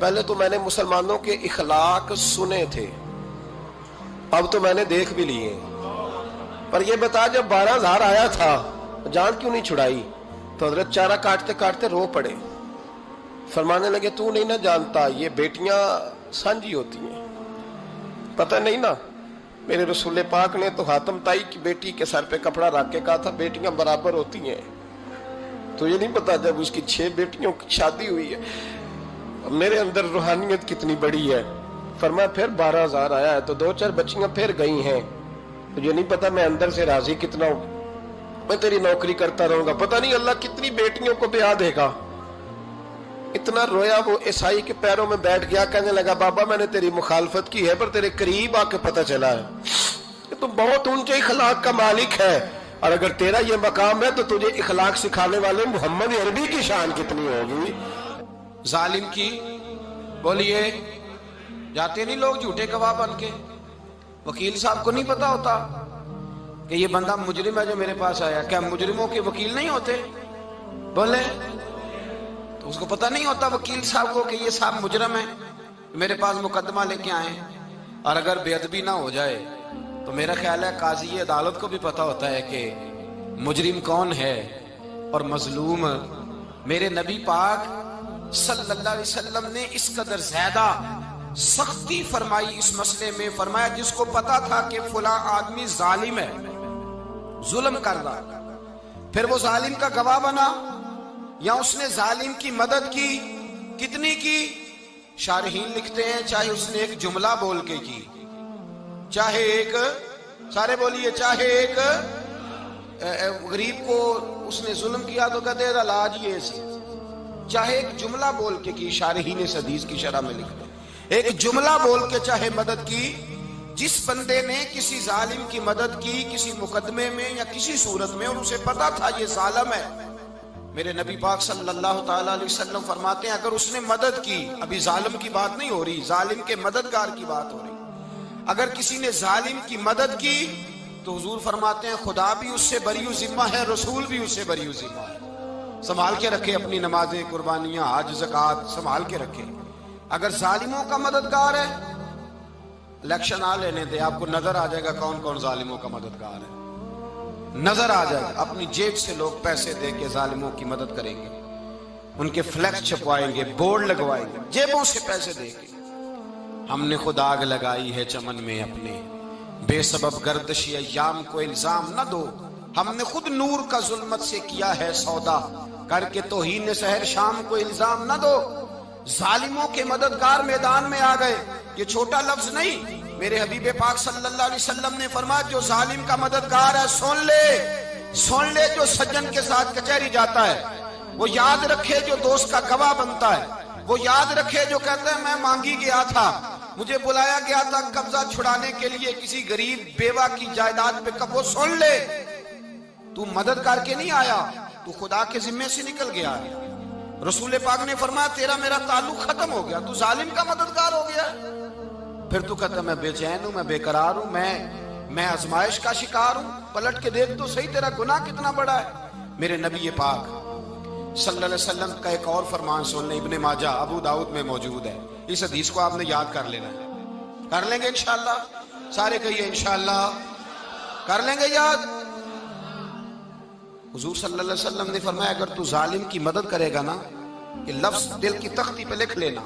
پہلے تو میں نے مسلمانوں کے اخلاق سنے تھے، اب تو میں نے دیکھ بھی لیے، پر یہ بتا جب 12,000 آیا تھا جان کیوں نہیں چھڑائی؟ تو حضرت چارہ کاٹتے کاٹتے رو پڑے، فرمانے لگے تو نہیں نہ جانتا یہ بیٹیاں سانجھی ہوتی ہیں، پتہ نہیں نا، میرے رسول پاک نے تو حاتم تائی کی بیٹی کے سر پہ کپڑا رکھ کے کہا تھا بیٹیاں برابر ہوتی ہیں، تو یہ نہیں پتا جب اس کی 6 بیٹیوں کی شادی ہوئی ہے میرے اندر روحانیت کتنی بڑی ہے۔ فرمایا پھر 12,000 آیا ہے تو 2-4 بچیاں پھر گئی ہیں، تو یہ نہیں پتا میں اندر سے راضی کتنا ہوں، میں تیری نوکری کرتا رہوں گا، پتہ نہیں اللہ کتنی بیٹیوں کو بیاہ دے گا۔ اتنا رویا وہ عیسائی کے پیروں میں بیٹھ گیا، کہنے لگا بابا میں نے تیری مخالفت کی ہے پر تیرے قریب آ کے پتہ چلا ہے کہ تو بہت اونچے اخلاق کا مالک ہے، اور اگر تیرا یہ مقام ہے تو تجھے اخلاق سکھانے والے محمد عربی کی شان کتنی ہوگی۔ ظالم کی بولیے جاتے نہیں لوگ جھوٹے گواہ بن کے، وکیل صاحب کو نہیں پتا ہوتا کہ یہ بندہ مجرم ہے جو میرے پاس آیا، کیا مجرموں کے وکیل نہیں ہوتے؟ بولے تو اس کو پتہ نہیں ہوتا وکیل صاحب کو کہ یہ صاحب مجرم ہے، میرے پاس مقدمہ لے کے آئے، اور اگر بے ادبی نہ ہو جائے تو میرا خیال ہے قاضی عدالت کو بھی پتہ ہوتا ہے کہ مجرم کون ہے اور مظلوم۔ میرے نبی پاک صلی اللہ علیہ وسلم نے اس قدر زیادہ سختی فرمائی اس مسئلے میں، فرمایا جس کو پتا تھا کہ فلاں آدمی ظالم ہے، ظلم کر رہا، پھر وہ ظالم کا گواہ بنا یا اس نے ظالم کی مدد کی، کتنی کی؟ شارحین لکھتے ہیں چاہے اس نے ایک جملہ بول کے کی، چاہے ایک، سارے بولیے، چاہے ایک غریب کو اس نے ظلم کیا تو کہتے ہیں علاج یہ سی، چاہے ایک جملہ بول کے کی، شارحین اس حدیث کی شرح میں لکھتے ہیں ایک جملہ بول کے چاہے مدد کی، جس بندے نے کسی ظالم کی مدد کی کسی مقدمے میں یا کسی صورت میں اور اسے پتا تھا یہ ظالم ہے، میرے نبی پاک صلی اللہ تعالیٰ علیہ وسلم فرماتے ہیں اگر اس نے مدد کی، ابھی ظالم کی بات نہیں ہو رہی، ظالم کے مددگار کی بات ہو رہی، اگر کسی نے ظالم کی مدد کی تو حضور فرماتے ہیں خدا بھی اس سے بری و ذمہ ہے، رسول بھی اس سے بری و ذمہ ہے۔ سنبھال کے رکھے اپنی نمازیں، قربانیاں، حج، زکوٰۃ سنبھال کے رکھے۔ اگر ظالموں کا مددگار ہے، الیکشن آ لینے دے، آپ کو نظر آ جائے گا کون کون ظالموں کا مددگار ہے، نظر آ جائے گا، اپنی جیب سے لوگ پیسے دے کے ظالموں کی مدد کریں گے، ان کے فلیکس چھپوائیں گے، بورڈ لگوائیں گے، جیبوں سے پیسے دے کے۔ ہم نے خود آگ لگائی ہے چمن میں اپنے، بے سبب گردشی ایام کو الزام نہ دو، ہم نے خود نور کا ظلمت سے کیا ہے سودا، کر کے توہین سحر شام کو الزام نہ دو۔ ظالموں کے مددگار میدان میں آ گئے، یہ چھوٹا لفظ نہیں، میرے حبیب پاک صلی اللہ علیہ وسلم نے فرمایا جو ظالم کا مددگار ہے سن لے جو سجن کے ساتھ کچہری جاتا ہے، وہ یاد رکھے جو دوست کا گواہ بنتا ہے، وہ یاد رکھے جو کہتا ہے میں مانگی گیا تھا، مجھے بلایا گیا تھا قبضہ چھڑانے کے لیے کسی غریب بیوہ کی جائیداد پہ، وہ سن لے تو مدد کر کے نہیں آیا، تو خدا کے ذمے سے نکل گیا ہے۔ رسول پاک نے فرمایا تیرا میرا تعلق ختم ہو گیا، تو ظالم کا مددگار ہو گیا، پھر تو کہتا میں بے چین ہوں، میں بے قرار ہوں، میں آزمائش کا شکار ہوں، پلٹ کے دیکھ تو صحیح تیرا گناہ کتنا بڑا ہے۔ میرے نبی پاک صلی اللہ علیہ وسلم کا ایک اور فرمان سن لیں، ابن ماجہ ابو داؤد میں موجود ہے، اس حدیث کو آپ نے یاد کر لینا ہے، کر لیں گے انشاءاللہ، سارے کہیے انشاءاللہ، کر لیں گے یاد۔ حضور صلی اللہ علیہ وسلم نے فرمایا اگر تو ظالم کی مدد کرے گا نا، یہ لفظ دل کی تختی پہ لکھ لینا،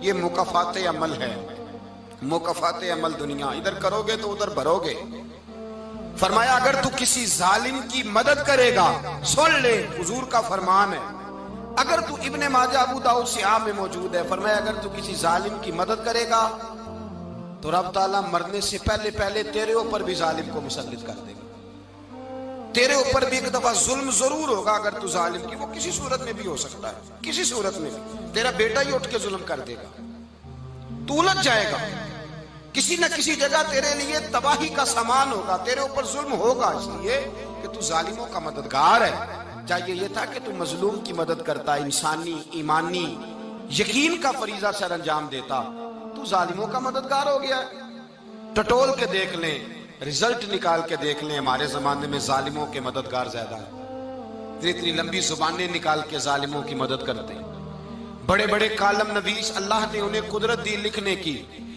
یہ مکافات عمل ہے، مکافات عمل دنیا، ادھر کرو گے تو ادھر بھرو گے۔ فرمایا اگر تو کسی ظالم کی مدد کرے گا، سن لے حضور کا فرمان ہے، اگر تو ابن ماجہ ابو داؤد سیاہ میں موجود ہے، فرمایا اگر تو کسی ظالم کی مدد کرے گا تو رب تعالیٰ مرنے سے پہلے پہلے تیرے اوپر بھی ظالم کو مسلط کر دے گا، تیرے اوپر بھی ایک دفعہ ظلم ضرور ہوگا اگر تو ظالم کی، وہ کسی صورت میں بھی ہو سکتا ہے، کسی صورت میں بھی، تیرا بیٹا ہی اٹھ کے ظلم کر دے گا، تو الجھ جائے گا، کسی نہ کسی جگہ تیرے لیے تباہی کا سامان ہوگا، تیرے اوپر ظلم ہوگا، اس لیے کہ تو ظالموں کا مددگار ہے۔ چاہیے یہ تھا کہ تو مظلوم کی مدد کرتا، انسانی ایمانی یقین کا فریضہ سر انجام دیتا، تو ظالموں کا مددگار ہو گیا۔ ٹٹول کے دیکھ لیں، رزلٹ نکال کے دیکھ لیں، ہمارے زمانے میں ظالموں کے مددگار زیادہ ہیں، اتنی لمبی زبانیں نکال کے ظالموں کی مدد کرتے ہیں، بڑے بڑے کالم نویس اللہ نے انہیں قدرت دی لکھنے کی،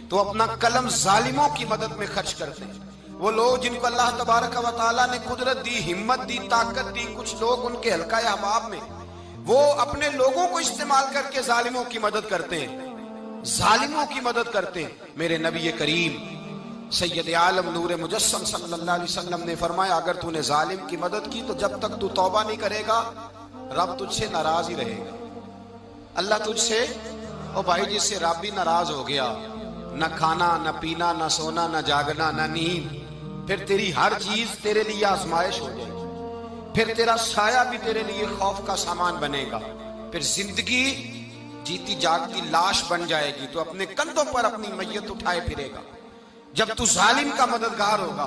تو اپنا قلم ظالموں کی مدد میں خرچ کرتے ہیں۔ وہ لوگ جن کو اللہ تبارک و تعالیٰ نے قدرت دی، ہمت دی، طاقت دی، کچھ لوگ ان کے حلقہ احباب میں، وہ اپنے لوگوں کو استعمال کر کے ظالموں کی مدد کرتے ہیں، ظالموں کی مدد کرتے ہیں۔ میرے نبی کریم سید عالم نور مجسم صلی اللہ علیہ وسلم نے فرمایا، اگر تو نے ظالم کی مدد کی تو جب تک تو توبہ نہیں کرے گا رب تجھ سے ناراض ہی رہے گا۔ اللہ تجھ سے، او بھائی جس سے رب بھی ناراض ہو گیا، نہ کھانا نہ پینا نہ سونا نہ جاگنا نہ نیند، پھر تیری ہر چیز تیرے لیے آزمائش ہو جائے گی، پھر تیرا سایہ بھی تیرے لیے خوف کا سامان بنے گا، پھر زندگی جیتی جاگتی لاش بن جائے گی، تو اپنے کندھوں پر اپنی میت اٹھائے پھرے گا جب تو ظالم کا مددگار ہوگا۔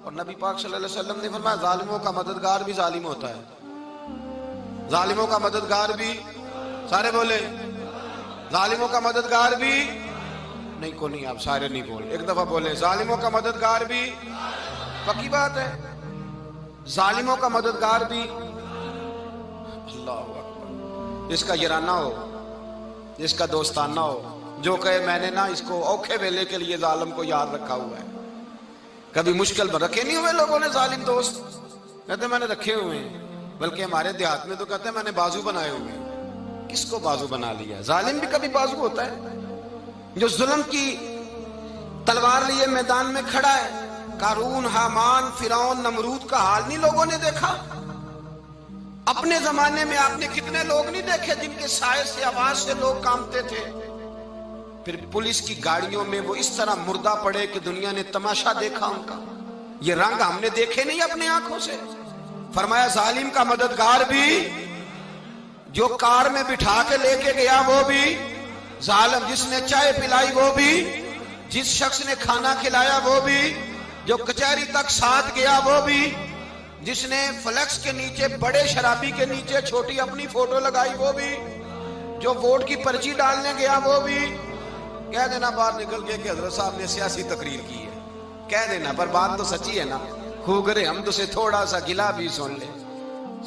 اور نبی پاک صلی اللہ علیہ وسلم نے فرمایا ظالموں کا مددگار بھی ظالم ہوتا ہے، ظالموں کا مددگار بھی، سارے بولے ظالموں کا مددگار بھی نہیں، کو نہیں، آپ سارے نہیں بولے، ایک دفعہ بولے ظالموں کا مددگار بھی، پکی بات ہے، ظالموں کا مددگار بھی۔ اللہ اکبر، جس کا یارانہ ہو، جس کا دوستانہ ہو، جو کہے میں نے نا اس کو اوکھے ویلے کے لیے ظالم کو یاد رکھا ہوا ہے۔ کبھی مشکل میں رکھے نہیں ہوئے لوگوں نے ظالم دوست؟ کہتے میں نے رکھے ہوئے ہیں، بلکہ ہمارے دیہات میں تو کہتے ہیں میں نے بازو بنائے ہوئے ہیں۔ کس کو بازو بنا لیا؟ ظالم بھی کبھی بازو ہوتا ہے، جو ظلم کی تلوار لیے میدان میں کھڑا ہے۔ قارون، حامان، فرعون، نمرود کا حال نہیں لوگوں نے دیکھا؟ اپنے زمانے میں آپ نے کتنے لوگ نہیں دیکھے جن کے سائے سے، آواز سے لوگ کانپتے تھے؟ پھر پولیس کی گاڑیوں میں وہ اس طرح مردہ پڑے کہ دنیا نے تماشا دیکھا ان کا۔ یہ رنگ ہم نے دیکھے نہیں اپنے آنکھوں سے۔ فرمایا ظالم کا مددگار بھی، جو کار میں بٹھا کے لے کے گیا وہ بھی ظالم، جس نے چائے پلائی وہ بھی، جس شخص نے کھانا کھلایا وہ بھی، جو کچہری تک ساتھ گیا وہ بھی، جس نے فلیکس کے نیچے، بڑے شرابی کے نیچے چھوٹی اپنی فوٹو لگائی وہ بھی، جو ووٹ کی پرچی ڈالنے گیا وہ بھی۔ کہہ دینا باہر نکل کے کہ حضرت صاحب نے سیاسی تقریر کی ہے، کہہ دینا، پر بات تو سچی ہے نا۔ خو کرے ہم تو سے تھوڑا سا گلا بھی سن لے،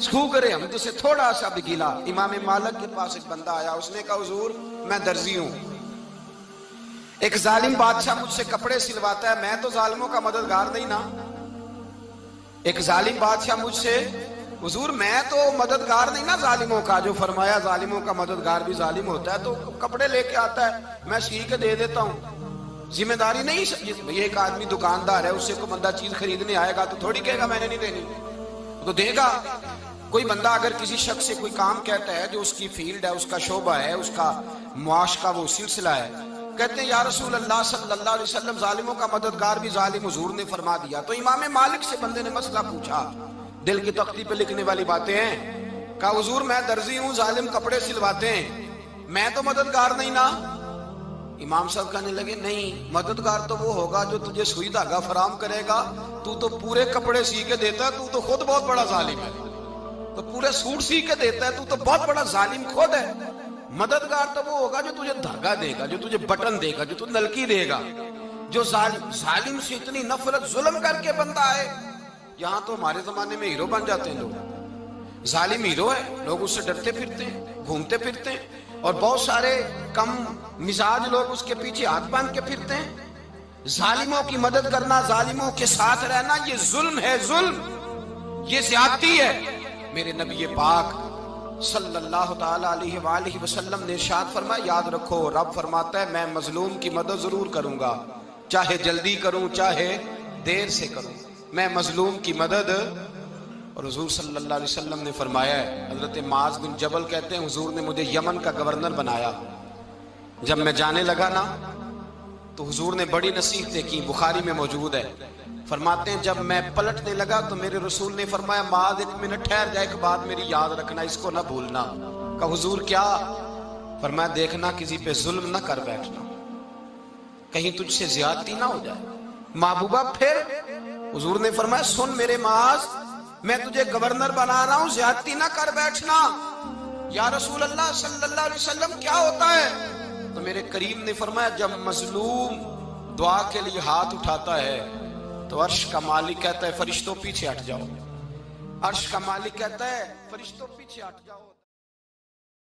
خو کرے ہم تو سے تھوڑا سا بھی گلا۔ امام مالک کے پاس ایک بندہ آیا، اس نے کہا حضور میں درزی ہوں، ایک ظالم بادشاہ مجھ سے کپڑے سلواتا ہے، میں تو ظالموں کا مددگار نہیں نا۔ ایک ظالم بادشاہ مجھ سے، حضور میں تو مددگار نہیں نا ظالموں کا، جو فرمایا ظالموں کا مددگار بھی ظالم ہوتا ہے، تو کپڑے لے کے آتا ہے میں سی کے دے دیتا ہوں، ذمہ داری نہیں۔ ایک آدمی دکاندار ہے، اس سے کوئی بندہ چیز خریدنے آئے گا تو تھوڑی کہے گا میں نے نہیں دینی، تو دے گا۔ کوئی بندہ اگر کسی شخص سے کوئی کام کہتا ہے جو اس کی فیلڈ ہے، اس کا شعبہ ہے، اس کا معاش کا وہ سلسلہ ہے، کہتے ہیں یا رسول اللہ صلی اللہ علیہ وسلم ظالموں کا مددگار بھی ظالم، حضور نے فرما دیا۔ تو امام مالک سے بندے نے مسئلہ پوچھا، دل کی تختی پہ لکھنے والی باتیں ہیں، کہا حضور میں درزی ہوں، ظالم کپڑے سلواتے ہیں، میں تو مددگار نہیں نا۔ امام صاحب کہنے لگے نہیں، مددگار تو وہ ہوگا جو تجھے سوئی دھاگا فراہم کرے گا، تو تو پورے کپڑے سی کے دیتا ہے، تو تو خود بہت بڑا ظالم ہے، تو پورے سوٹ سی کے دیتا ہے، تو تو بہت بڑا ظالم خود ہے۔ مددگار تو وہ ہوگا جو تجھے دھاگا دے گا، جو تجھے بٹن دے گا، جو تجھے نلکی دے گا۔ جو ظالم سے اتنی نفرت، ظلم کر کے بندہ آئے، یہاں تو ہمارے زمانے میں ہیرو بن جاتے ہیں لوگ، ظالم ہیرو ہے، لوگ اس سے ڈرتے پھرتے ہیں، گھومتے پھرتے ہیں، اور بہت سارے کم مزاج لوگ اس کے پیچھے ہاتھ باندھ کے پھرتے ہیں۔ ظالموں کی مدد کرنا، ظالموں کے ساتھ رہنا، یہ ظلم ہے، ظلم، یہ زیادتی ہے۔ میرے نبی پاک صلی اللہ تعالی علیہ وآلہ وسلم نے ارشاد فرمایا، یاد رکھو رب فرماتا ہے میں مظلوم کی مدد ضرور کروں گا، چاہے جلدی کروں چاہے دیر سے کروں، میں مظلوم کی مدد۔ اور حضور صلی اللہ علیہ وسلم نے فرمایا ہے، حضرت معاذ بن جبل کہتے ہیں حضور نے مجھے یمن کا گورنر بنایا، جب میں جانے لگا نا تو حضور نے بڑی نصیحتیں کی، بخاری میں موجود ہے، فرماتے ہیں جب میں پلٹنے لگا تو میرے رسول نے فرمایا معاذ ایک منٹ ٹھہر جا، ایک بات میری یاد رکھنا، اس کو نہ بھولنا۔ کہا حضور کیا؟ فرمایا دیکھنا کسی پہ ظلم نہ کر بیٹھنا، کہیں تجھ سے زیادتی نہ ہو جائے۔ محبوبہ پھر حضور نے فرمایا سن میرے معاذ، میں تجھے گورنر بنا رہا ہوں، زیادتی نہ کر بیٹھنا۔ یا رسول اللہ صلی اللہ علیہ وسلم کیا ہوتا ہے؟ تو میرے کریم نے فرمایا جب مظلوم دعا کے لیے ہاتھ اٹھاتا ہے تو عرش کا مالک کہتا ہے فرشتوں پیچھے ہٹ جاؤ، عرش کا مالک کہتا ہے فرشتوں پیچھے ہٹ جاؤ۔